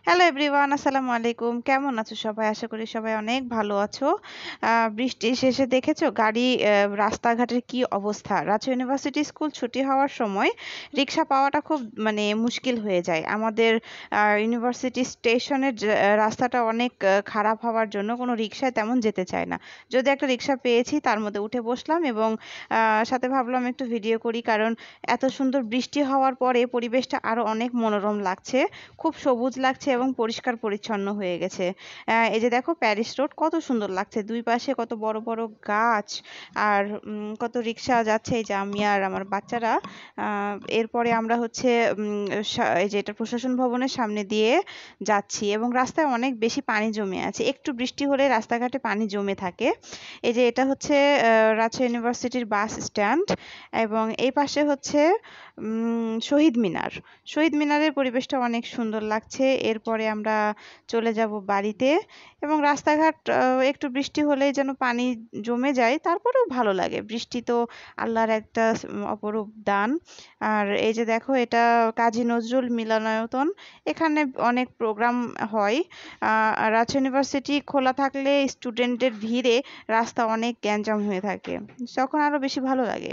Hello everyone, আসসালামু আলাইকুম। কেমন আছো সবাই? আশা করি সবাই অনেক ভালো আছো। বৃষ্টি শেষে দেখেছো রাস্তাঘাটের কি অবস্থা। রাজশাহী ইউনিভার্সিটি স্কুল ছুটি হওয়ার সময় রিক্সা পাওয়াটা খুব মুশকিল হয়ে যায়। আমাদের ইউনিভার্সিটি স্টেশনের রাস্তাটা অনেক খারাপ হওয়ার জন্য কোনো রিক্সায় তেমন যেতে চায় না। যদি একটা রিক্সা পেয়েছি তার মধ্যে উঠে বসলাম এবং সাথে ভাবলাম একটু ভিডিও করি, কারণ এত সুন্দর বৃষ্টি হওয়ার পরে পরিবেশটা আরো অনেক মনোরম লাগছে, খুব সবুজ লাগছে এবং পরিষ্কার পরিচ্ছন্ন হয়ে গেছে। এই যে দেখো, প্যারিস রোড কত সুন্দর লাগছে, দুই পাশে কত বড় বড় গাছ আর কত রিক্সা যাচ্ছে। এই যে আমি আর আমার বাচ্চারা এরপরে আমরা হচ্ছে এই যে এটা প্রশাসন ভবনের সামনে দিয়ে যাচ্ছি এবং রাস্তায় অনেক বেশি পানি জমে আছে। একটু বৃষ্টি হলে রাস্তাঘাটে পানি জমে থাকে। এই যে এটা হচ্ছে রাজশাহী ইউনিভার্সিটির বাস স্ট্যান্ড এবং এই পাশে হচ্ছে শহীদ মিনার। শহীদ মিনারের পরিবেশটা অনেক সুন্দর লাগছে। এরপরে আমরা চলে যাব বাড়িতে এবং রাস্তাঘাট একটু বৃষ্টি হলেই যেন পানি জমে যায়, তারপরেও ভালো লাগে। বৃষ্টি তো আল্লাহর একটা অপরূপ দান। আর এই যে দেখো, এটা কাজী নজরুল মিলনায়তন। এখানে অনেক প্রোগ্রাম হয়। রাজশাহী ইউনিভার্সিটি খোলা থাকলে স্টুডেন্টের ভিড়ে রাস্তা অনেক গ্যাঞ্জাম হয়ে থাকে, তখন আরো বেশি ভালো লাগে।